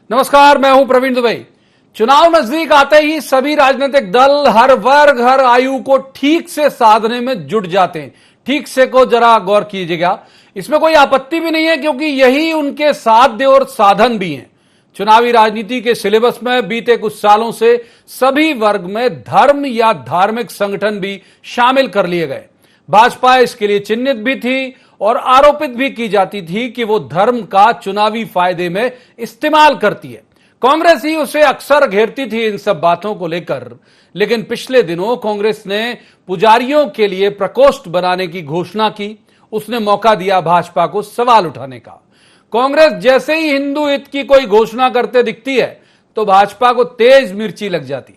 नमस्कार, मैं हूं प्रवीण दुबे। चुनाव नजदीक आते ही सभी राजनीतिक दल हर वर्ग हर आयु को ठीक से साधने में जुट जाते हैं। ठीक से को जरा गौर कीजिएगा, इसमें कोई आपत्ति भी नहीं है क्योंकि यही उनके साध्य और साधन भी हैं। चुनावी राजनीति के सिलेबस में बीते कुछ सालों से सभी वर्ग में धर्म या धार्मिक संगठन भी शामिल कर लिए गए। भाजपा इसके लिए चिन्हित भी थी और आरोपित भी की जाती थी कि वो धर्म का चुनावी फायदे में इस्तेमाल करती है। कांग्रेस ही उसे अक्सर घेरती थी इन सब बातों को लेकर। लेकिन पिछले दिनों कांग्रेस ने पुजारियों के लिए प्रकोष्ठ बनाने की घोषणा की। उसने मौका दिया भाजपा को सवाल उठाने का। कांग्रेस जैसे ही हिंदू हित की कोई घोषणा करते दिखती है तो भाजपा को तेज मिर्ची लग जाती।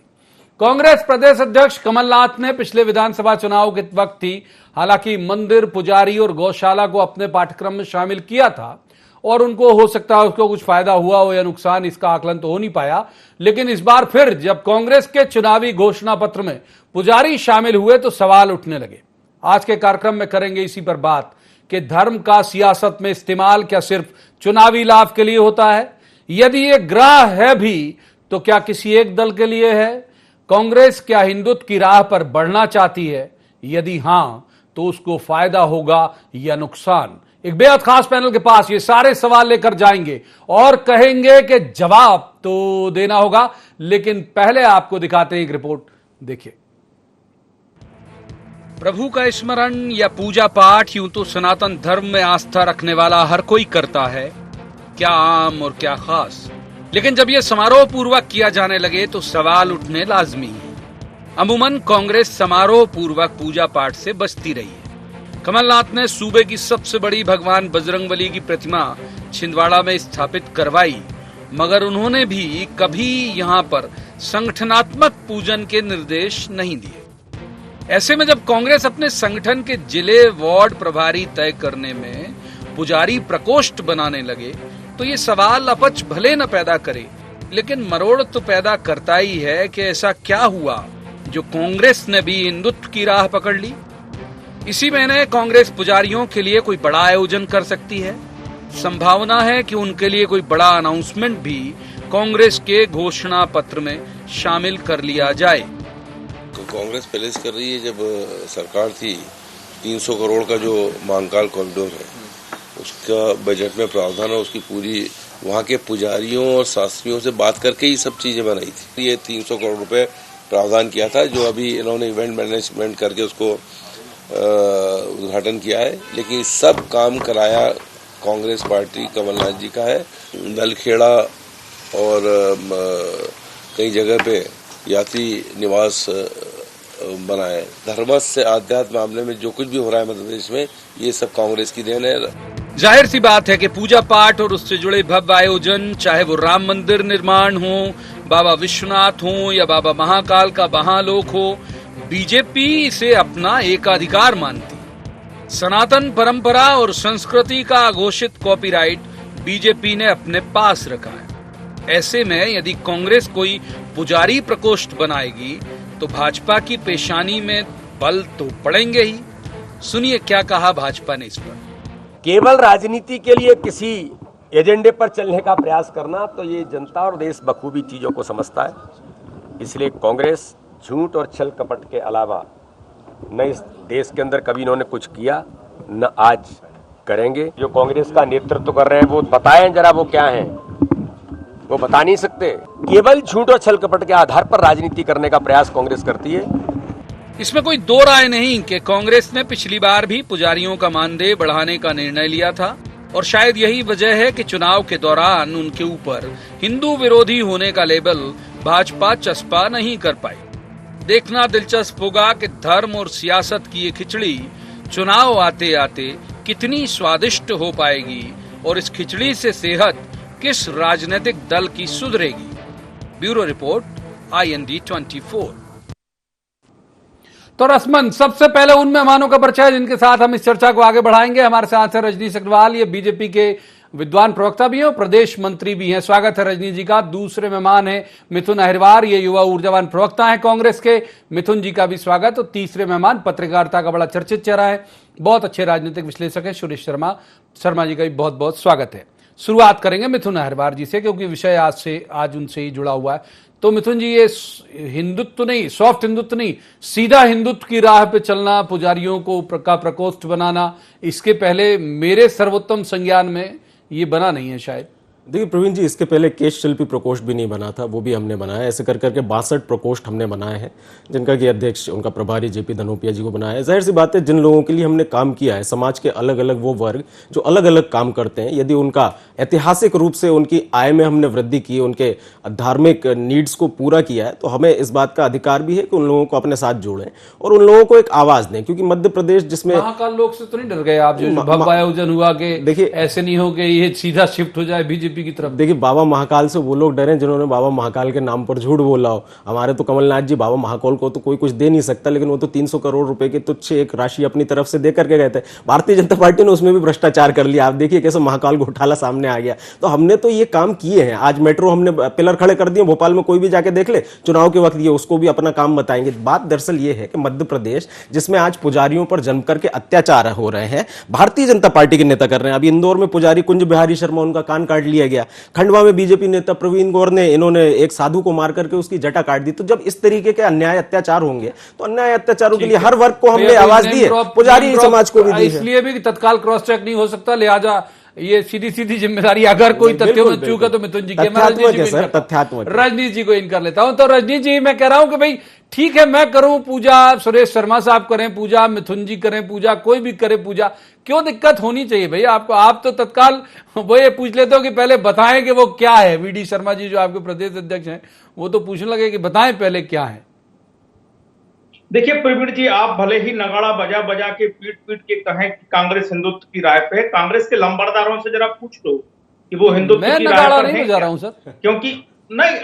कांग्रेस प्रदेश अध्यक्ष कमलनाथ ने पिछले विधानसभा चुनाव के वक्त ही हालांकि मंदिर, पुजारी और गौशाला को अपने पाठ्यक्रम में शामिल किया था और उनको हो सकता है उसको कुछ फायदा हुआ हो या नुकसान, इसका आकलन तो हो नहीं पाया। लेकिन इस बार फिर जब कांग्रेस के चुनावी घोषणा पत्र में पुजारी शामिल हुए तो सवाल उठने लगे। आज के कार्यक्रम में करेंगे इसी पर बात कि धर्म का सियासत में इस्तेमाल क्या सिर्फ चुनावी लाभ के लिए होता है? यदि ये ग्राह है भी तो क्या किसी एक दल के लिए है? कांग्रेस क्या हिंदुत्व की राह पर बढ़ना चाहती है? यदि हां तो उसको फायदा होगा या नुकसान? एक बेहद खास पैनल के पास ये सारे सवाल लेकर जाएंगे और कहेंगे कि जवाब तो देना होगा। लेकिन पहले आपको दिखाते हैं एक रिपोर्ट, देखिए। प्रभु का स्मरण या पूजा पाठ यूं तो सनातन धर्म में आस्था रखने वाला हर कोई करता है, क्या आम और क्या खास। लेकिन जब यह समारोह पूर्वक किया जाने लगे तो सवाल उठने लाजमी है। अमूमन कांग्रेस समारोह पूर्वक पूजा पाठ से बचती रही है। कमलनाथ ने सूबे की सबसे बड़ी भगवान बजरंगबली की प्रतिमा छिंदवाड़ा में स्थापित करवाई, मगर उन्होंने भी कभी यहां पर संगठनात्मक पूजन के निर्देश नहीं दिए। ऐसे में जब कांग्रेस अपने संगठन के जिले वार्ड प्रभारी तय करने में पुजारी प्रकोष्ठ बनाने लगे तो ये सवाल अपच भले न पैदा करे, लेकिन मरोड़ तो पैदा करता ही है कि ऐसा क्या हुआ जो कांग्रेस ने भी हिंदुत्व की राह पकड़ ली। इसी महीने कांग्रेस पुजारियों के लिए कोई बड़ा आयोजन कर सकती है। संभावना है कि उनके लिए कोई बड़ा अनाउंसमेंट भी कांग्रेस के घोषणा पत्र में शामिल कर लिया जाए। तो कांग्रेस पहले से कर रही है, जब सरकार थी 300 करोड़ का जो महाकाल कॉरिडोर है उसका बजट में प्रावधान है, उसकी पूरी वहाँ के पुजारियों और शास्त्रियों से बात करके ही सब चीजें बनाई थी। ये 300 करोड़ रुपए प्रावधान किया था जो अभी इन्होंने इवेंट मैनेजमेंट करके उसको उद्घाटन किया है। लेकिन सब काम कराया कांग्रेस पार्टी कमलनाथ जी का है। दलखेड़ा और कई जगह पे यात्री निवास बनाए। धर्म से आध्यात्म मामले में जो कुछ भी हो रहा है मध्य प्रदेश में, ये सब कांग्रेस की देन है। जाहिर सी बात है कि पूजा पाठ और उससे जुड़े भव्य आयोजन, चाहे वो राम मंदिर निर्माण हो, बाबा विश्वनाथ हो या बाबा महाकाल का महालोक हो, बीजेपी इसे अपना एकाधिकार मानती। सनातन परंपरा और संस्कृति का घोषित कॉपीराइट बीजेपी ने अपने पास रखा है। ऐसे में यदि कांग्रेस कोई पुजारी प्रकोष्ठ बनाएगी तो भाजपा की पेशानी में बल तो पड़ेंगे ही। सुनिए क्या कहा भाजपा ने इस पर। केवल राजनीति के लिए किसी एजेंडे पर चलने का प्रयास करना, तो ये जनता और देश बखूबी चीजों को समझता है। इसलिए कांग्रेस झूठ और छल कपट के अलावा न इस देश के अंदर कभी इन्होंने कुछ किया न आज करेंगे। जो कांग्रेस का नेतृत्व कर रहे हैं वो बताएं जरा वो क्या हैं, वो बता नहीं सकते। केवल झूठ और छल कपट के आधार पर राजनीति करने का प्रयास कांग्रेस करती है। इसमें कोई दो राय नहीं कि कांग्रेस ने पिछली बार भी पुजारियों का मानदेय बढ़ाने का निर्णय लिया था और शायद यही वजह है कि चुनाव के दौरान उनके ऊपर हिंदू विरोधी होने का लेबल भाजपा चस्पा नहीं कर पाई। देखना दिलचस्प होगा कि धर्म और सियासत की ये खिचड़ी चुनाव आते आते कितनी स्वादिष्ट हो पाएगी और इस खिचड़ी से सेहत किस राजनीतिक दल की सुधरेगी। Bureau report, IND 24। तो रस्मन, सबसे पहले उन मेहमानों का परिचय जिनके साथ हम इस चर्चा को आगे बढ़ाएंगे। हमारे साथ है रजनीश अग्रवाल, ये बीजेपी के विद्वान प्रवक्ता भी हैं और प्रदेश मंत्री भी हैं। स्वागत है रजनीश जी का। दूसरे मेहमान है मिथुन अहिरवार, ये युवा ऊर्जावान प्रवक्ता हैं कांग्रेस के। मिथुन जी का भी स्वागत। और तीसरे मेहमान पत्रकारिता का बड़ा चर्चित चेहरा है, बहुत अच्छे राजनीतिक विश्लेषक है सुरेश शर्मा जी का भी बहुत बहुत स्वागत है। शुरुआत करेंगे मिथुन अहिरवार जी से, क्योंकि विषय आज उनसे ही जुड़ा हुआ है। तो मिथुन जी, ये हिंदुत्व नहीं, सॉफ्ट हिंदुत्व नहीं, सीधा हिंदुत्व की राह पे चलना, पुजारियों को का प्रकोष्ठ बनाना, इसके पहले मेरे सर्वोत्तम संज्ञान में ये बना नहीं है शायद। देखिए प्रवीण जी, इसके पहले केश शिल्पी प्रकोष्ठ भी नहीं बना था, वो भी हमने बनाया। ऐसे कर करके 62 प्रकोष्ठ हमने बनाए हैं, जिनका कि अध्यक्ष उनका प्रभारी जेपी धनोपिया जी को बनाया है। जाहिर सी बात है, जिन लोगों के लिए हमने काम किया है, समाज के अलग अलग वो वर्ग जो अलग अलग काम करते हैं, यदि उनका ऐतिहासिक रूप से उनकी आय में हमने वृद्धि की, उनके धार्मिक नीड्स को पूरा किया है, तो हमें इस बात का अधिकार भी है कि उन लोगों को अपने साथ जोड़ें और उन लोगों को एक आवाज दें। क्योंकि मध्य प्रदेश जिसमें महाकाल लोग से तो नहीं डर गए आप, जो भव्य आयोजन हुआ कि देखिए ऐसे नहीं हो कि ये सीधा शिफ्ट हो जाए बीजेपी की तरफ? देखिए, बाबा महाकाल से वो लोग डरे जिन्होंने बाबा महाकाल के नाम पर झूठ बोला हो। हमारे तो कमलनाथ जी बाबा महाकाल को तो कोई कुछ दे नहीं सकता, लेकिन वो तो 300 करोड़ रुपए की तुच्छ एक राशि अपनी तरफ से दे करके गए थे। भारतीय जनता पार्टी ने उसमें भी भ्रष्टाचार कर लिया। आप देखिए कैसे महाकाल घोटाला सामने आ गया। तो हमने तो ये काम किए हैं। आज मेट्रो हमने पिलर खड़े कर दिए, भोपाल में कोई भी जाके देख ले, चुनाव के वक्त ये उसको भी अपना काम बताएंगे। बात दरअसल ये है कि मध्य प्रदेश जिसमें आज पुजारियों पर जम करके अत्याचार हो रहे हैं, भारतीय जनता पार्टी के नेता कर रहे हैं। अभी इंदौर में पुजारी कुंज बिहारी शर्मा, उनका कान काट लिया गया। खंडवा में बीजेपी नेता प्रवीण गौर ने इन्होंने एक साधु को मार करके उसकी जटा काट दी। तो जब इस तरीके के अन्याय अत्याचार होंगे तो अन्याय अत्याचारों के लिए हर वर्ग को हमने आवाज दी है, पुजारी समाज को भी दी है। इसलिए भी तत्काल क्रॉस चेक नहीं हो सकता, लिहाजा ये सीधी सीधी जिम्मेदारी अगर कोई तथ्यों में चूक है तो मिथुन जी की। रजनीश जी को इन कर लेता हूं। तो रजनीश जी, मैं कह रहा हूं कि भाई ठीक है, मैं करूं पूजा, सुरेश शर्मा साहब करें पूजा, मिथुन जी करें पूजा, कोई भी करे पूजा, क्यों दिक्कत होनी चाहिए भाई आपको? आप तो तत्काल वो ये पूछ लेते हो कि पहले बताएं कि वो क्या है। वीडी शर्मा जी जो आपके प्रदेश अध्यक्ष हैं, वो तो पूछने लगे कि बताएं पहले क्या है। देखिए प्रवीण जी, आप भले ही नगाड़ा बजा बजा के पीट पीट के कहें कि कांग्रेस हिंदुत्व की राह पे है, कांग्रेस के लंबरदारों से जरा पूछ लो कि वो हिंदुत्व की राह पर नहीं बजा रहा हूं सर, क्योंकि नहीं,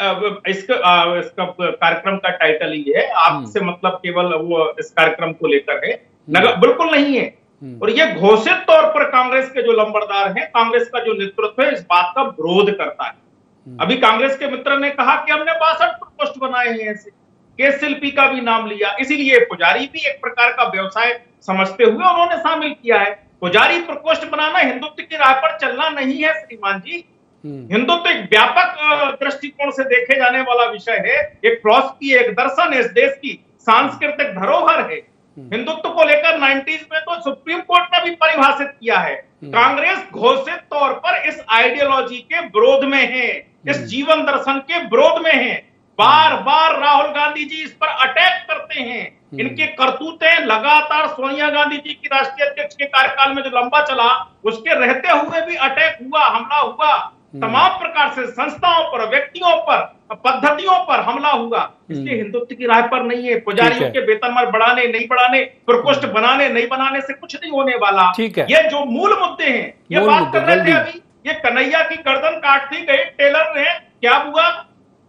इसका कार्यक्रम का टाइटल ही है, आपसे मतलब केवल वो इस कार्यक्रम को लेकर है, बिल्कुल नहीं है। और ये घोषित तौर पर कांग्रेस के जो लंबरदार हैं, कांग्रेस का जो नेतृत्व है, इस बात का विरोध करता है। अभी कांग्रेस के मित्र ने कहा कि हमने 62 प्रकोष्ठ बनाए हैं, ऐसे केस शिल्पी का भी नाम लिया, इसीलिए पुजारी भी एक प्रकार का व्यवसाय समझते हुए उन्होंने शामिल किया है। पुजारी प्रकोष्ठ बनाना हिंदुत्व की राह पर चलना नहीं है श्रीमान जी। हिंदुत्व एक व्यापक दृष्टिकोण से देखे जाने वाला विषय है, एक फिलॉसफी, एक दर्शन है, इस देश की सांस्कृतिक धरोहर है। हिंदुत्व को लेकर 90s में तो सुप्रीम कोर्ट ने भी परिभाषित किया है। कांग्रेस घोषित तौर पर इस आइडियोलॉजी के विरोध में है, इस जीवन दर्शन के विरोध में है। बार बार राहुल गांधी जी इस पर अटैक करते हैं। इनके करतूतें लगातार सोनिया गांधी जी की राष्ट्रीय अध्यक्ष के कार्यकाल में जो लंबा चला, उसके रहते हुए भी अटैक हुआ, हमला हुआ, तमाम प्रकार से संस्थाओं पर, व्यक्तियों पर, पद्धतियों पर हमला हुआ। इसलिए हिंदुत्व की राह पर नहीं है। पुजारियों के वेतन बढ़ाने नहीं बढ़ाने, प्रकोष्ठ बनाने नहीं बनाने से कुछ नहीं होने वाला। ये जो मूल मुद्दे हैं, ये बात कर रहे थे अभी, ये कन्हैया की गर्दन काट दी गई टेलर ने, क्या हुआ?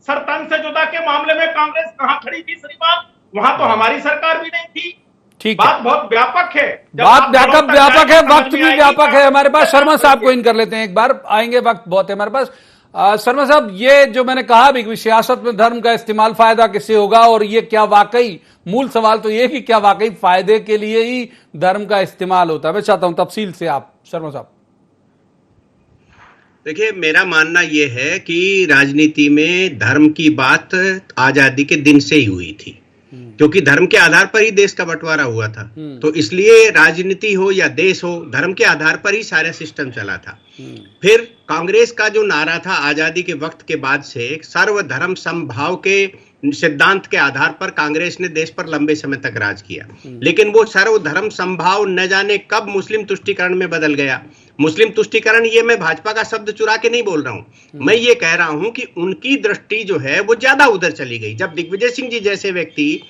सर तन से जुदा के मामले में कांग्रेस कहां खड़ी थी श्रीमान? वहां तो हमारी सरकार भी नहीं थी। ठीक बात बहुत व्यापक है, बात व्यापक है, वक्त भी व्यापक है हमारे पास। शर्मा साहब को इन कर लेते हैं, एक बार आएंगे, वक्त बहुत है हमारे पास। शर्मा साहब, ये जो मैंने कहा भी कि सियासत में धर्म का इस्तेमाल फायदा किससे होगा, और ये क्या वाकई, मूल सवाल तो ये कि क्या वाकई फायदे के लिए ही धर्म का इस्तेमाल होता है? मैं चाहता हूं तफसील से आप शर्मा साहब। देखिए, मेरा मानना यह है कि राजनीति में धर्म की बात आजादी के दिन से ही हुई थी, क्योंकि धर्म के आधार पर ही देश का बंटवारा हुआ था। तो इसलिए राजनीति हो या देश हो, धर्म के आधार पर ही सारा सिस्टम चला था। फिर कांग्रेस का जो नारा था आजादी के वक्त के बाद से, सर्वधर्म समभाव के सिद्धांत के आधार पर कांग्रेस ने देश पर लंबे समय तक राज किया। लेकिन वो सर्वधर्म समभाव न जाने कब मुस्लिम तुष्टीकरण में बदल गया। मुस्लिम तुष्टीकरण, ये मैं भाजपा का शब्द चुरा के नहीं बोल रहा हूं, मैं ये कह रहा हूं कि उनकी दृष्टि जो है वो ज्यादा उधर चली गई। जब दिग्विजय सिंह जी जैसे व्यक्ति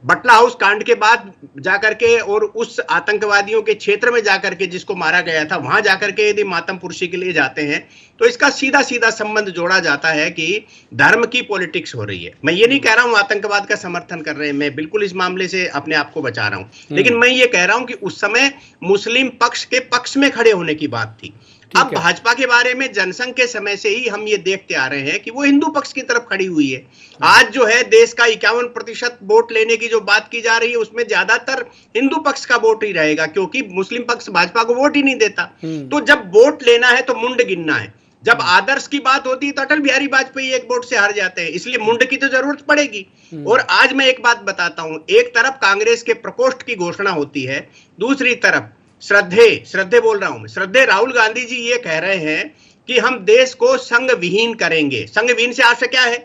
बटला हाउस कांड के बाद जाकर के और उस आतंकवादियों के क्षेत्र में जाकर के जिसको मारा गया था, वहां जाकर के यदि मातम पुरुषी के लिए जाते हैं, तो इसका सीधा सीधा संबंध जोड़ा जाता है कि धर्म की पॉलिटिक्स हो रही है। मैं ये नहीं कह रहा हूं आतंकवाद का समर्थन कर रहे हैं, मैं बिल्कुल इस मामले से अपने आप को बचा रहा हूं, लेकिन मैं ये कह रहा हूं कि उस समय मुस्लिम पक्ष के पक्ष में खड़े होने की बात थी। अब भाजपा के बारे में जनसंघ के समय से ही हम ये देखते आ रहे हैं कि वो हिंदू पक्ष की तरफ खड़ी हुई है। आज जो है देश का 51% वोट लेने की जो बात की जा रही है उसमें ज्यादातर हिंदू पक्ष का वोट ही रहेगा, क्योंकि मुस्लिम पक्ष भाजपा को वोट ही नहीं देता। तो जब वोट लेना है तो मुंड गिनना है। जब आदर्श की बात होती है तो अटल बिहारी वाजपेयी एक वोट से हार जाते हैं, इसलिए मुंड की तो जरूरत पड़ेगी। और आज मैं एक बात बताता हूं, एक तरफ कांग्रेस के प्रकोष्ठ की घोषणा होती है, दूसरी तरफ श्रद्धे बोल रहा हूं मैं, श्रद्धे राहुल गांधी जी ये कह रहे हैं कि हम देश को संघ विहीन करेंगे। संघ विहीन से आशय क्या है?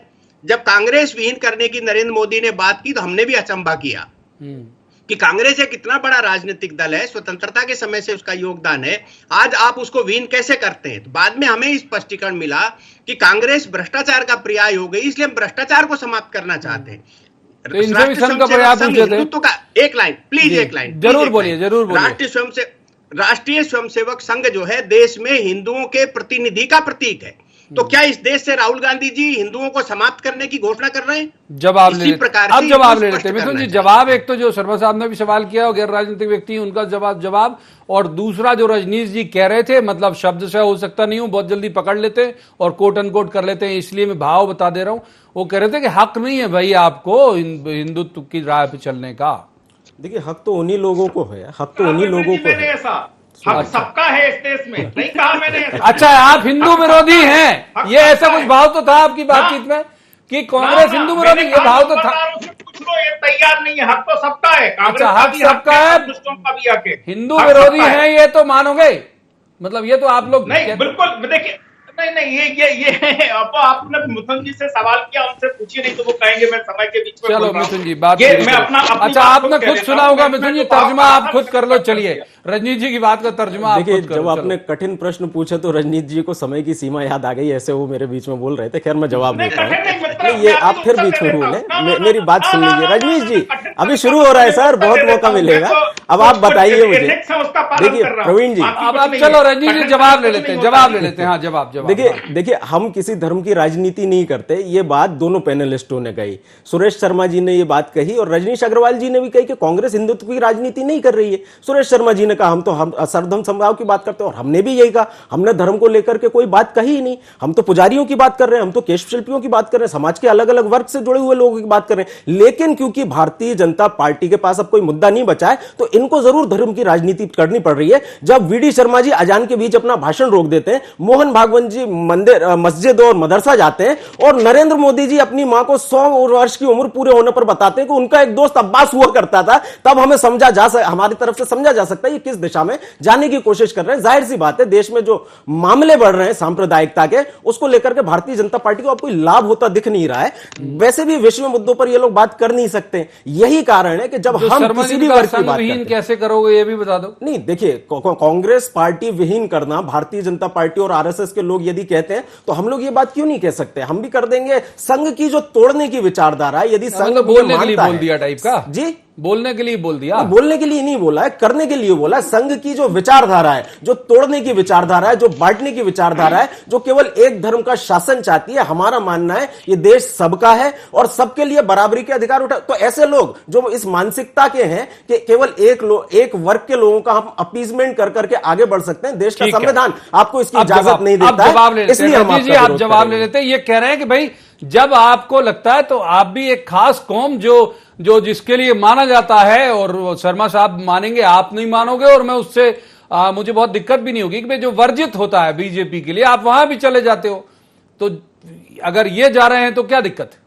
जब कांग्रेस विहीन करने की नरेंद्र मोदी ने बात की तो हमने भी अचंभा किया कि कांग्रेस एक इतना बड़ा राजनीतिक दल है, स्वतंत्रता के समय से उसका योगदान है, आज आप उसको विहीन कैसे करते हैं? तो बाद में हमें स्पष्टीकरण मिला कि कांग्रेस भ्रष्टाचार का पर्याय हो गई, इसलिए हम भ्रष्टाचार को समाप्त करना चाहते हैं। तो इनसे भी संघ का प्रयास पूछे थे। का एक लाइन प्लीज, एक लाइन जरूर बोलिए, जरूर बोलिए। राष्ट्रीय स्वयंसेवक संघ जो है देश में हिंदुओं के प्रतिनिधि का प्रतीक है। तो क्या इस देश से राहुल गांधी जी हिंदुओं को समाप्त करने की घोषणा कर रहे हैं? जवाब ले लेते, अब जवाब ले लेते मिथुन जी। जवाब एक तो जो शर्मा साहब ने भी सवाल किया और गैर राजनीतिक व्यक्ति उनका जवाब, और दूसरा जो रजनीश जी कह रहे थे, मतलब शब्द से हो सकता नहीं हूं, बहुत जल्दी पकड़ लेते और कोट अनकोट कर लेते हैं, इसलिए मैं भाव बता दे रहा हूं। वो कह रहे थे कि हक नहीं है भाई आपको हिंदुत्व की राह पे चलने का। देखिए हक तो उन्हीं लोगों को है, हक तो उन्हीं लोगों को है। हक सबका है इस देश में, नहीं कहा मैंने। अच्छा, आप हिंदू विरोधी हैं, ये ऐसा कुछ भाव तो था आपकी बातचीत में कि कांग्रेस हिंदू विरोधी, ये भाव तो था। कुछ लो, ये तैयार नहीं है। हक तो सबका है। अच्छा, हक सबका है, हिंदू विरोधी है ये तो मानोगे? मतलब ये तो आप लोग नहीं, बिल्कुल। देखिए नहीं ये आपने मिथुन जी से सवाल किया, उनसे पूछिए, नहीं तो वो कहेंगे मैं समय के बीच में। चलो मिथुन जी बात मैं अपना अच्छा आपने खुद सुना होगा मिथुन जी, तर्जुमा आप खुद कर लो। चलिए रजनीश जी की बात का तर्जुमा। देखिए जब आपने कठिन प्रश्न पूछा तो रजनीश जी को समय की सीमा याद आ गई, ऐसे वो मेरे बीच में बोल रहे थे। खैर मैं जवाब देता हूँ। ये आप फिर बीच में बोले, मेरी बात सुन लीजिए। रजनीश जी अभी शुरू हो रहा है सर, बहुत मौका मिलेगा। अब आप बताइए मुझे। देखिए प्रवीण जी, अब चलो रजनीश जी जवाब ले लेते हैं। हाँ जवाब। देखिए हम किसी धर्म की राजनीति नहीं करते, ये बात दोनों पैनलिस्टों ने कही। सुरेश शर्मा जी ने ये बात कही और रजनीश अग्रवाल जी ने भी कही कि कांग्रेस हिंदुत्व की राजनीति नहीं कर रही है। सुरेश शर्मा जी ने कहा हम सर्वधर्म समभाव की बात करते हैं, और हमने भी यही कहा। हमने धर्म को लेकर के कोई बात कही ही नहीं। हम तो पुजारियों की बात कर रहे हैं, हम तो केश शिल्पियों की बात कर रहे हैं, समाज के अलग अलग वर्ग से जुड़े हुए लोगों की बात कर रहे हैं। लेकिन क्योंकि भारतीय जनता पार्टी के पास अब कोई मुद्दा नहीं बचा है तो इनको जरूर धर्म की राजनीति करनी पड़ रही है। जब वीडी शर्मा जी अजान के बीच अपना भाषण रोक देते हैं, मोहन भागवत जी मंदिर मस्जिद और मदरसा जाते हैं, और नरेंद्र मोदी जी अपनी मां को 100 वर्ष की उम्र पूरे होने पर बताते हैं कि उनका एक दोस्त अब्बास हुआ करता था, तब हमें हमारी तरफ से समझा जा सकता है ये किस दिशा में जाने की कोशिश कर रहे हैं। जाहिर सी बात है देश में जो मामले बढ़ रहे हैं सांप्रदायिकता के, उसको लेकर के भारतीय जनता पार्टी को अब कोई लाभ होता दिख नहीं रहा है। वैसे भी विश्व मुद्दों पर ये लोग बात कर नहीं सकते। यही कारण है कि जब हम किसी भी वर्ग की बात करते हैं, कैसे करोगे ये भी बता दो। नहीं देखिए, कांग्रेस पार्टी विहीन करना भारतीय जनता पार्टी और आरएसएस के लोग यदि कहते हैं तो हम लोग ये बात क्यों नहीं कह सकते? हम भी कर देंगे। संघ की जो तोड़ने की विचारधारा है, यदि संघ बोलने के लिए बोल दिया टाइप का जी, बोलने के लिए बोल दिया। बोलने के लिए नहीं बोला है, करने के लिए बोला। संघ की जो विचारधारा है, जो तोड़ने की विचारधारा है, जो बांटने की विचारधारा है, जो केवल एक धर्म का शासन चाहती है, हमारा मानना है ये देश सबका है और सबके लिए बराबरी के अधिकार उठा। तो ऐसे लोग जो इस मानसिकता के हैं कि केवल एक वर्ग के लोगों का हम अपीजमेंट कर करके आगे बढ़ सकते हैं, देश का संविधान आपको इसकी इजाजत नहीं देता है, इसलिए हम आप जवाब ले लेते हैं। ये कह रहे हैं कि भाई जब आपको लगता है तो आप भी एक खास कौम जो जिसके लिए माना जाता है, और शर्मा साहब मानेंगे, आप नहीं मानोगे, और मैं उससे मुझे बहुत दिक्कत भी नहीं होगी कि भाई जो वर्जित होता है बीजेपी के लिए, आप वहां भी चले जाते हो। तो अगर ये जा रहे हैं तो क्या दिक्कत है?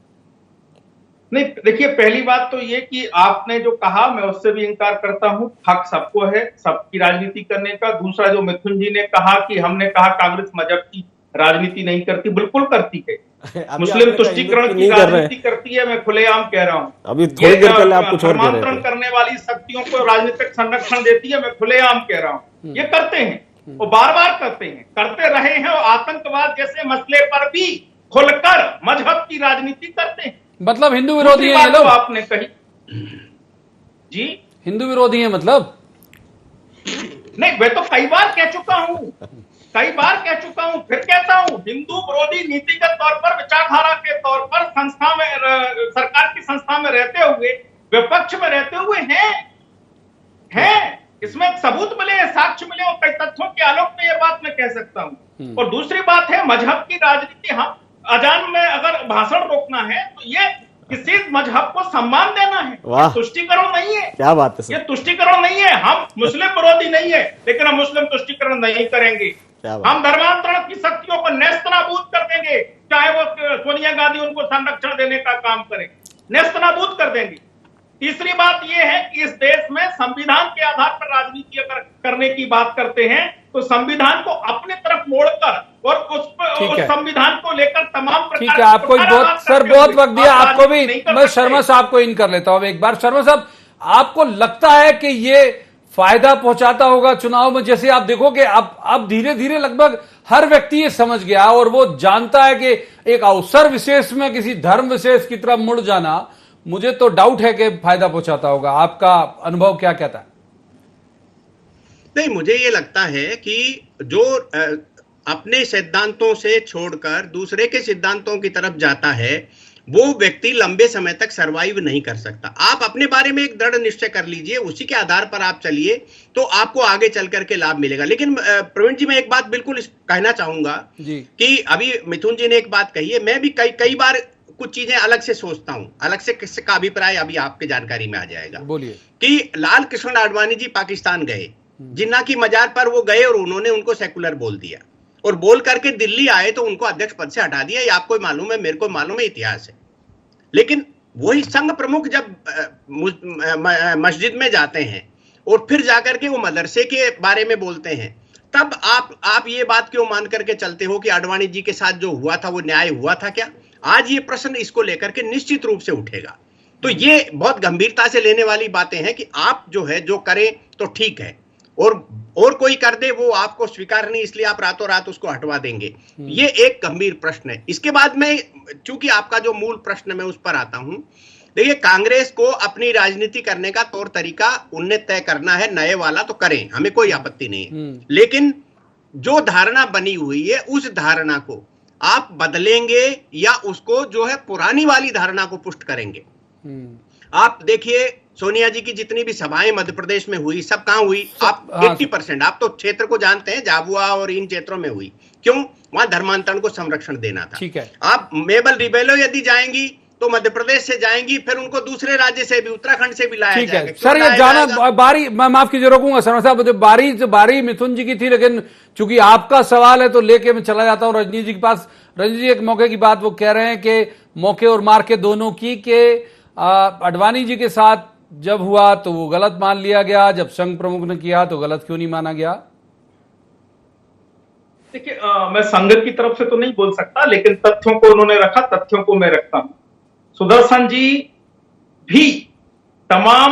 नहीं देखिए, पहली बात तो ये कि आपने जो कहा मैं उससे भी इंकार करता हूं। हक सबको है सबकी राजनीति करने का। दूसरा जो मिथुन जी ने कहा कि हमने कहा कांग्रेस मजहब की राजनीति नहीं करती, बिल्कुल करती है। मुस्लिम तुष्टीकरण की राजनीति करती है, मैं खुलेआम कह रहा हूं। अभी थोड़ी देर पहले आप कुछ और कह रहे थे। करने वाली शक्तियों को राजनीतिक संरक्षण देती है, मैं खुलेआम कह रहा हूं। ये करते हैं, वो बार बार करते हैं, करते रहे हैं, और आतंकवाद जैसे मसले पर भी खुलकर मजहब की राजनीति करते हैं। मतलब हिंदू विरोधी है लोग, आपने कही जी, हिंदू विरोधी है मतलब? नहीं, मैं तो कई बार कह चुका हूं, फिर कहता हूं। हिंदू विरोधी नीतिगत तौर पर, विचारधारा के तौर पर संस्था में, सरकार की संस्था में रहते हुए, विपक्ष में रहते हुए हैं। इसमें सबूत मिले, साक्ष्य मिले और कई तथ्यों के आलोक में ये बात मैं कह सकता हूं। और दूसरी बात है मजहब की राजनीति। हम अजान में अगर भाषण रोकना है तो ये किसी मजहब को सम्मान देना है, वाह, तुष्टिकरण नहीं है। क्या बात है सर, ये तुष्टिकरण नहीं है। हम मुस्लिम विरोधी नहीं है, लेकिन हम मुस्लिम तुष्टिकरण नहीं करेंगे। हम धर्मांतरण की शक्तियों को नेस्तनाबूद कर देंगे, चाहे वो सोनिया गांधी उनको संरक्षण देने का काम करें, नेस्तनाबूद कर देंगे। तीसरी बात यह है कि इस देश में संविधान के आधार पर राजनीति अगर करने की बात करते हैं तो संविधान को अपने तरफ मोड़कर और उस संविधान को लेकर तमाम प्रकार, ठीक है, आपको बहुत वक्त दिया, आपको भी। मैं शर्मा साहब को इन कर लेता हूं एक बार। शर्मा साहब, आपको लगता है कि ये फायदा पहुंचाता होगा चुनाव में? जैसे आप देखोगे अब धीरे धीरे लगभग हर व्यक्ति ये समझ गया और वो जानता है कि एक अवसर विशेष में किसी धर्म विशेष की तरफ मुड़ जाना, मुझे तो डाउट है कि फायदा पहुंचाता होगा। आपका अनुभव क्या कहता है? नहीं, मुझे ये लगता है कि जो अपने सिद्धांतों से छोड़कर दूसरे के सिद्धांतों की तरफ जाता है वो व्यक्ति लंबे समय तक सरवाइव नहीं कर सकता। आप अपने बारे में एक दृढ़ निश्चय कर लीजिए, उसी के आधार पर आप चलिए तो आपको आगे चल करके लाभ मिलेगा। लेकिन प्रवीण जी, मैं एक बात बिल्कुल कहना चाहूंगा कि अभी मिथुन जी ने एक बात कही है, मैं भी कई बार कुछ चीजें अलग से सोचता हूं। अलग से किसका अभिप्राय अभी आपके जानकारी में आ जाएगा। बोलिए। कि लाल कृष्ण आडवाणी जी पाकिस्तान गए, जिन्ना की मजार पर वो गए और उन्होंने उनको सेकुलर बोल दिया और बोल करके दिल्ली आए तो उनको अध्यक्ष पद से हटा दिया। ये आपको मालूम है, मेरे को मालूम है, इतिहास है। लेकिन वही संघ प्रमुख जब मस्जिद में जाते हैं और फिर जाकर के वो मदरसे के बारे में बोलते हैं, तब आप ये बात क्यों मान करके चलते हो कि आडवाणी जी के साथ जो हुआ था वो न्याय हुआ था क्या? आज ये प्रश्न इसको लेकर के निश्चित रूप से उठेगा। तो ये बहुत गंभीरता से लेने वाली बातें हैं कि आप जो है जो करें तो ठीक है और कोई कर दे वो आपको स्वीकार नहीं, इसलिए आप रातों रात उसको हटवा देंगे। ये एक गंभीर प्रश्न है। इसके बाद में चूंकि आपका जो मूल प्रश्न मैं उस पर आता हूं, देखिए कांग्रेस को अपनी राजनीति करने का तौर तरीका उन्हें तय करना है, नए वाला तो करें, हमें कोई आपत्ति नहीं है। लेकिन जो धारणा बनी हुई है उस धारणा को आप बदलेंगे या उसको जो है पुरानी वाली धारणा को पुष्ट करेंगे? आप देखिए सोनिया जी की जितनी भी सभाएं मध्य प्रदेश में हुई, सब कहां हुई? आप 80%, आप तो क्षेत्र को जानते हैं, झाबुआ और इन क्षेत्रों में हुई। क्यों? वहां धर्मांतरण को संरक्षण देना था। ठीक है। आप मेबल रिबेलो यदि जाएंगी तो मध्य प्रदेश से जाएंगी, फिर उनको दूसरे राज्य से भी, उत्तराखंड से भी लाया जाएगा। ठीक है सर, ये जाना बारी, मैं माफ कीजिए रोकूंगा शर्मा साहब, बारी मिथुन जी की थी, लेकिन चूंकि आपका सवाल है तो लेके मैं चला जाता हूं रजनी जी के पास। रजनी जी, एक मौके की बात वो कह रहे हैं कि मौके और मार के दोनों की, के आडवाणी जी के साथ जब हुआ तो वो गलत मान लिया गया, जब संघ प्रमुख ने किया तो गलत क्यों नहीं माना गया? देखिए, मैं संघ की तरफ से तो नहीं बोल सकता, लेकिन तथ्यों को उन्होंने रखा, तथ्यों को मैं रखता हूं। सुदर्शन जी भी तमाम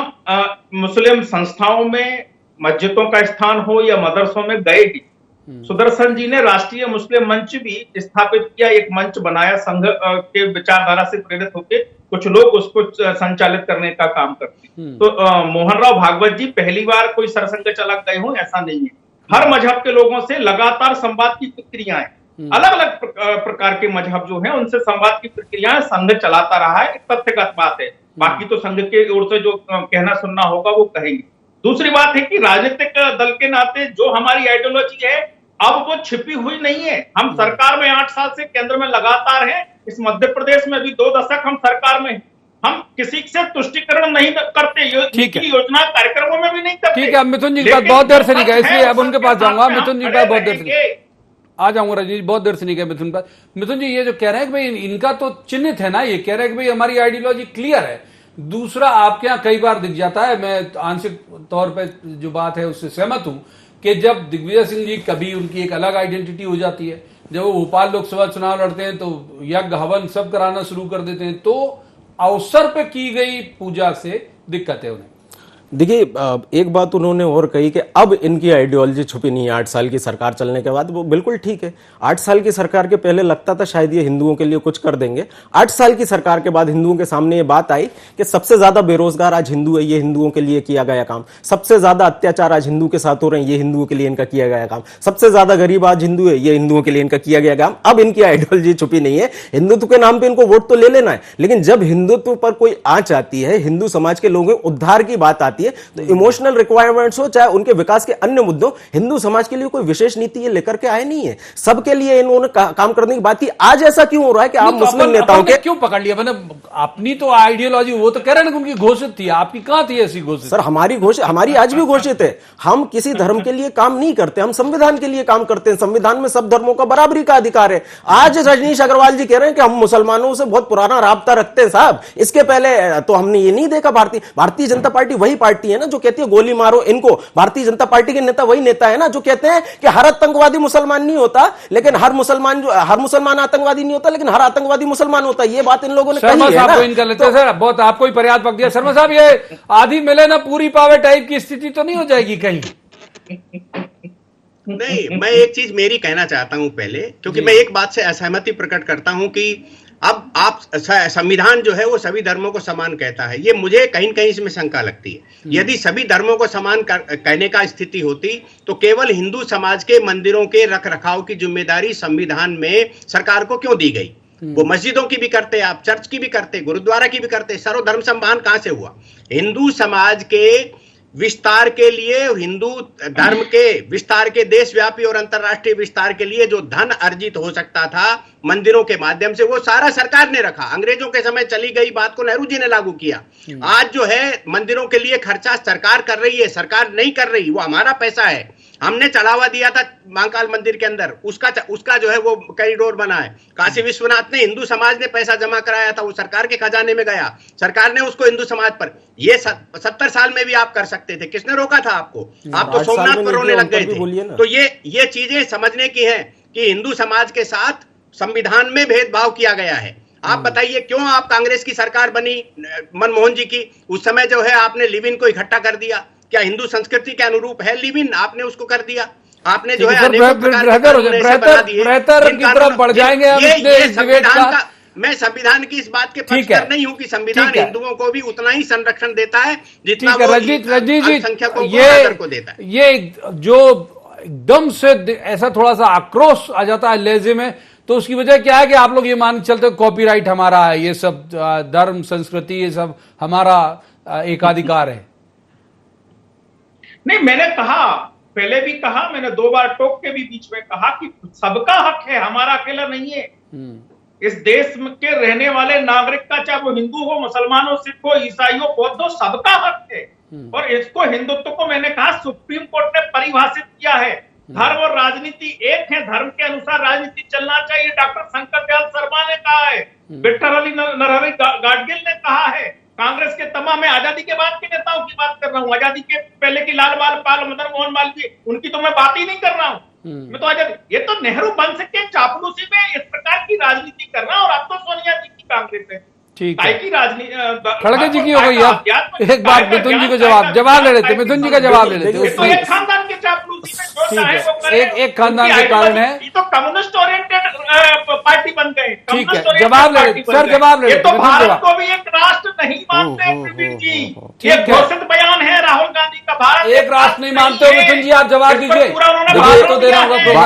मुस्लिम संस्थाओं में, मस्जिदों का स्थान हो या मदरसों में गए ही। सुदर्शन जी ने राष्ट्रीय मुस्लिम मंच भी स्थापित किया, एक मंच बनाया, संघ के विचारधारा से प्रेरित होकर कुछ लोग उसको संचालित करने का काम करते। तो मोहन राव भागवत जी पहली बार कोई सरसंघ चला गए हो ऐसा नहीं है। हर मजहब के लोगों से लगातार संवाद की प्रक्रियाएं, अलग अलग प्रकार के मजहब जो है उनसे संवाद की प्रक्रियाएं संघ चलाता रहा है, एक तथ्यगत बात है। बाकी तो संघ के ओर से जो कहना सुनना होगा वो कहेंगे। दूसरी बात है कि राजनीतिक दल के नाते जो हमारी आइडियोलॉजी है अब वो छिपी हुई नहीं है। हम सरकार में 8 साल से केंद्र में लगातार हैं, इस मध्य प्रदेश में भी 2 दशक हम सरकार में, हम किसी से तुष्टिकरण नहीं करते, योजना कार्यक्रमों में भी नहीं करते। ठीक है, अब मिथुन जी के पास बहुत देर से नहीं गए, इसलिए अब उनके पास जाऊंगा। मिथुन जी के पास बहुत देर से आ जाऊंगा। रजनी, बहुत देर से नहीं गए मिथुन पास। मिथुन जी, ये जो कह रहे हैं कि भाई इनका तो चिन्हित है ना, ये कह रहे हैं कि भाई हमारी आइडियोलॉजी क्लियर है। दूसरा, आपके यहाँ कई बार दिख जाता है, मैं आंशिक तौर पर जो बात है उससे सहमत हूं कि जब दिग्विजय सिंह जी, कभी उनकी एक अलग आइडेंटिटी हो जाती है, जब वो भोपाल लोकसभा चुनाव लड़ते हैं तो यज्ञ हवन सब कराना शुरू कर देते हैं, तो अवसर पे की गई पूजा से दिक्कत है उन्हें। देखिए, एक बात उन्होंने और कही कि अब इनकी आइडियोलॉजी छुपी नहीं है 8 साल की सरकार चलने के बाद। वो बिल्कुल ठीक है। 8 साल की सरकार के पहले लगता था शायद ये हिंदुओं के लिए कुछ कर देंगे। 8 साल की सरकार के बाद हिंदुओं के सामने ये बात आई कि सबसे ज्यादा बेरोजगार आज हिंदू है, ये हिंदुओं के लिए किया गया काम। सबसे ज्यादा अत्याचार आज हिंदू के साथ हो रहे हैं, ये हिंदुओं के लिए इनका किया गया काम। सबसे ज्यादा गरीब आज हिंदू है, ये हिंदुओं के लिए इनका किया गया काम। अब इनकी आइडियोलॉजी छुपी नहीं है। हिंदुत्व के नाम पर इनको वोट तो ले लेना है, लेकिन जब हिंदुत्व पर कोई आंच आती है, हिंदू समाज के लोगों के उद्धार की बात आती है, है, तो इमोशनल रिक्वायरमेंट्स हो चाहे उनके विकास के अन्य मुद्दों, हिंदू समाज के लिए कोई विशेष नीति ये लेकर के आए नहीं है। सबके लिए इन्होंने काम करने की बात की। आज ऐसा क्यों हो रहा है कि आप मुस्लिम नेताओं के क्यों पकड़ लिया? मैंने अपनी तो आइडियोलॉजी, वो तो कह रहे हैं ना उनकी घोषित थी, आपकी कहां थी ऐसी घोषित? सर हमारी आज भी घोषित है। हम किसी धर्म के लिए काम नहीं करते, हम संविधान के लिए काम करते हैं। संविधान में सब धर्मों का बराबरी का अधिकार है। आज रजनीश अग्रवाल जी कह रहे हैं कि हम मुसलमानों से बहुत पुराना राब्ता रखते हैं। साहब, इसके पहले तो हमने ये नहीं देखा। भारतीय जनता पार्टी वही पार्टी है ना जो कहती है गोली मारो इनको। भारतीय जनता पार्टी के नेता वही नेता है ना जो कहते हैं कि हर आतंकवादी मुसलमान नहीं होता, लेकिन हर मुसलमान आतंकवादी नहीं होता, लेकिन हर आतंकवादी मुसलमान होता है। ये बात इन लोगों ने कही है ना। तो सर बहुत आपको ही पर्याप्त पक दिया। शर्मा साहब, ये आधी मिले ना पूरी पावे टाइप की स्थिति तो नहीं हो जाएगी कहीं? नहीं, मैं एक चीज मेरी कहना चाहता हूं पहले, क्योंकि मैं एक बात से असहमति प्रकट करता हूं कि अब आप संविधान जो है वो सभी धर्मों को समान कहता है। ये मुझे कहीं कहीं इसमें शंका लगती है। यदि सभी धर्मों को समान कहने का स्थिति होती तो केवल हिंदू समाज के मंदिरों के रख रखाव की जिम्मेदारी संविधान में सरकार को क्यों दी गई? वो मस्जिदों की भी करते, आप चर्च की भी करते, गुरुद्वारा की भी करते। सर्वधर्म सम्मान कहां से हुआ? हिंदू समाज के विस्तार के लिए, हिंदू धर्म के विस्तार के देशव्यापी और अंतर्राष्ट्रीय विस्तार के लिए जो धन अर्जित हो सकता था मंदिरों के माध्यम से, वो सारा सरकार ने रखा। अंग्रेजों के समय चली गई बात को नेहरू जी ने लागू किया। आज जो है मंदिरों के लिए खर्चा सरकार कर रही है, सरकार नहीं कर रही, वो हमारा पैसा है। हमने चढ़ावा दिया था महाकाल मंदिर के अंदर, उसका जो है वो कॉरिडोर बना है। काशी विश्वनाथ ने, हिंदू समाज ने पैसा जमा कराया था, वो सरकार के खजाने में गया, सरकार ने उसको हिंदू समाज पर। ये 70 साल में भी आप कर सकते थे, किसने रोका था आपको? आप तो सोमनाथ पर रोने लग गए थे। तो ये चीजें समझने की है कि हिंदू समाज के साथ संविधान में भेदभाव किया गया है। आप बताइए क्यों आप कांग्रेस की सरकार बनी मनमोहन जी की, उस समय जो है आपने लिव इन को इकट्ठा कर दिया। क्या हिंदू संस्कृति के अनुरूप है लिव इन? आपने उसको कर दिया। आपने जो है बेहतर की तरफ बढ़ जाएंगे हम इस डिबेट का। मैं संविधान की इस बात के पक्षधर नहीं हूं कि संविधान हिंदुओं को भी उतना ही संरक्षण देता है जितना वो अल्पसंख्यकों को देता है। ये जो एकदम से ऐसा थोड़ा सा आक्रोश आ जाता है लहजे में, तो उसकी वजह क्या है कि आप लोग ये मान के चलते कॉपीराइट हमारा है, ये सब धर्म संस्कृति ये सब हमारा एकाधिकार है। नहीं, मैंने कहा, पहले भी कहा, मैंने 2 बार टोक के भी बीच में कहा कि सबका हक है, हमारा अकेला नहीं है। इस देश के रहने वाले नागरिक का, चाहे वो हिंदू हो, मुसलमान हो, सिख हो, ईसाई हो, बौद्ध हो, सबका हक है। और इसको, हिंदुत्व को मैंने कहा सुप्रीम कोर्ट ने परिभाषित किया है। धर्म और राजनीति एक है, धर्म के अनुसार राजनीति चलना चाहिए। डॉक्टर शंकर दयाल शर्मा ने कहा है, विक्टर अली नरहरि गाडगिल ने कहा है। कांग्रेस के तमाम, मैं आजादी के बाद के नेताओं की बात कर रहा हूँ, आजादी के पहले की लाल बाल पाल, मदन मोहन मालवीय, उनकी तो मैं बात ही नहीं कर रहा हूँ। मैं तो आजादी, ये तो नेहरू वंश के चापलूसी में इस प्रकार की राजनीति कर रहा हूँ। और अब तो सोनिया जी की कांग्रेस है। ठीक है, खड़गे जी की हो गई। अब एक बार मिथुन जी को जवाब ले लेते, मिथुन जी का जवाब ले लेते। तो एक खानदान के चापलूसी में जो चाहे वो करे। एक खानदान के कारण है, ये तो कम्युनिस्ट ओरिएंटेड पार्टी बन गए। ठीक है, जवाब ले लेते सर, जवाब ले लेते। ये तो भारत को भी एक राष्ट्र नहीं मानते प्रवीण जी। ये घोषित बयान है राहुल गांधी का। भारत एक राष्ट्र नहीं मानते हो मिथुन जी, आप जवाब दीजिए।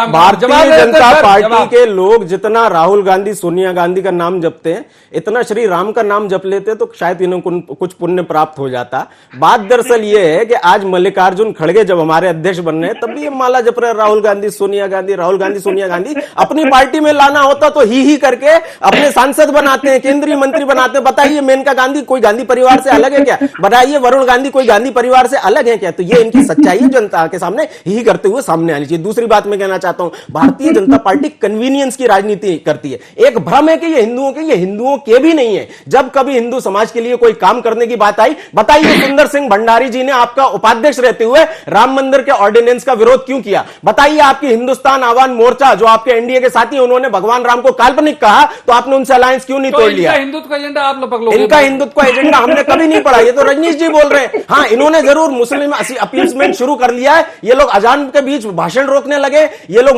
भारतीय जनता पार्टी के लोग जितना राहुल गांधी, सोनिया गांधी का नाम जपते हैं, इतना श्री राम का नाम जप लेते तो शायद इन्हें कुछ पुण्य प्राप्त हो जाता। बात दरअसल ये है कि आज मल्लिकार्जुन खड़गे जब हमारे अध्यक्ष बन रहे हैं, तब भी ये माला जप रहे राहुल गांधी सोनिया गांधी, राहुल गांधी सोनिया गांधी। अपनी पार्टी में लाना होता तो ही करके अपने सांसद बनाते हैं, केंद्रीय मंत्री बनाते हैं। बताइए मेनका गांधी कोई गांधी परिवार से अलग है क्या? बताइए वरुण गांधी कोई गांधी परिवार से अलग है क्या? तो ये इनकी सच्चाई है, जनता के सामने ही करते हुए सामने आनी चाहिए। दूसरी बात मैं कहना चाहता हूं, भारतीय जनता पार्टी कन्वीनियंस की राजनीति करती है। एक भ्रम है कि ये हिंदुओं के भी नहीं है। जब कभी हिंदू समाज के लिए कोई काम करने की बात आई, बताइए सुंदर सिंह भंडारी जी ने आपका उपाध्यक्ष रहते हुए राम मंदिर के ऑर्डिनेंस का विरोध क्यों किया? बताइए आपकी हिंदुस्तान आवाम मोर्चा जो आपके एनडीए के साथी, उन्होंने भगवान राम को काल्पनिक कहा, तो आपने उनसे अलायंस क्यों नहीं तोड़ लिया? हिंदुत्व का एजेंडा आप लोग, इनका हिंदुत्व का एजेंडा हमने कभी नहीं पढ़ा। ये तो रजनीश जी बोल रहे हैं। हाँ, इन्होंने जरूर मुस्लिम अपील्समेंट शुरू कर लिया है। ये लोग अजान के बीच भाषण रोकने लगे, ये लोग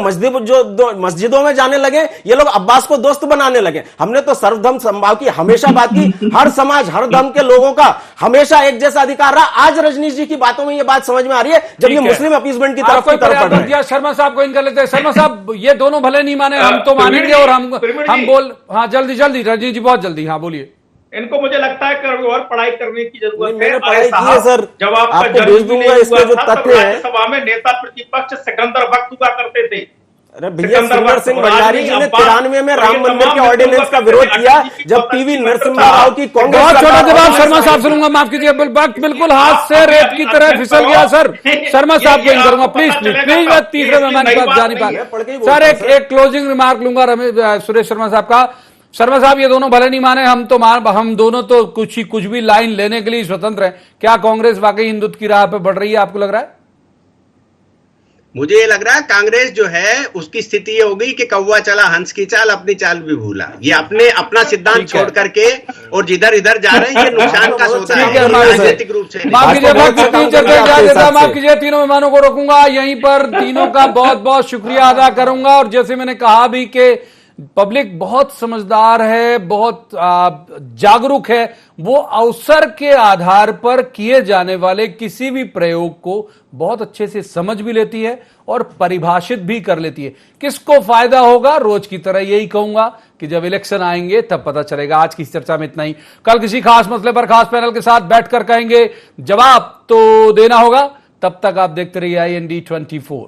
मस्जिदों में जाने लगे, ये लोग अब्बास को दोस्त बनाने लगे। हमने तो सर्वधर्म समभाव की हमेशा बात की। हर समाज, हर धर्म के लोगों का हमेशा एक जैसा अधिकार रहा। आज रजनीश जी की बातों में ये बात समझ में आ रही है जब ये मुस्लिम अपीसमेंट की तरफ बढ़ रहे हैं। शर्मा साहब को इनका लेते हैं। शर्मा साहब, ये दोनों भले नहीं माने, हम तो मानेंगे। और हम बोल, हाँ जल्दी रजनीश जी, बहुत जल्दी, हाँ बोलिए। इनको मुझे लगता है कि और पढ़ाई करने की जरूरत है। मैंने अरे पढ़ाई की है साहब, सर, जब आपका आपको जन्म भेज भी दूंगा नहीं इसके हुआ जो था, तब तथ्य हैं। राज्यसभा में नेता प्रतिपक्ष सिकंदर वक्त हुआ करते थे। अरे भैया, सुंदर सिंह भंडारी जी ने 93 में राम मंदिर के तमाम ऑर्डिनेंस का विरोध किया जब पीवी नरसिम्हा राव की कांग्रेस बहुत छोटा सरकार जवाब आई। शर्मा साहब से लूंगा, माफ कीजिए, वक्त बिल्कुल हाथ से रेत की तरह फिसल गया सर। शर्मा साहब को इन करूंगा, प्लीज प्लीज प्लीज, मैं तीसरे मेहमान के पास जा नहीं पा सर। एक क्लोजिंग रिमार्क लूंगा सुरेश शर्मा साहब का। शर्मा साहब, ये दोनों भले नहीं माने, हम दोनों तो कुछ भी लाइन लेने के लिए स्वतंत्र हैं। क्या कांग्रेस वाकई हिंदुत्व की राह पे बढ़ रही है, आपको लग रहा है? मुझे ये लग रहा है कांग्रेस जो है उसकी स्थिति ये हो गई कि कौवा चला हंस की चाल, अपनी चाल भी भूला। ये अपना सिद्धांत छोड़ करके और जिधर इधर जा रहे हैं, ये नुकसान का सौदा है राजनीतिक रूप से। माफ कीजिए, माफ कीजिए, तीनों मेहमानों को रोकूंगा यहीं पर। तीनों का बहुत बहुत शुक्रिया अदा करूंगा। और जैसे मैंने कहा भी कि पब्लिक बहुत समझदार है, बहुत जागरूक है, वो अवसर के आधार पर किए जाने वाले किसी भी प्रयोग को बहुत अच्छे से समझ भी लेती है और परिभाषित भी कर लेती है। किसको फायदा होगा, रोज की तरह यही कहूंगा कि जब इलेक्शन आएंगे तब पता चलेगा। आज की चर्चा में इतना ही। कल किसी खास मसले पर खास पैनल के साथ बैठकर कहेंगे, जवाब तो देना होगा। तब तक आप देखते रहिए IND 24।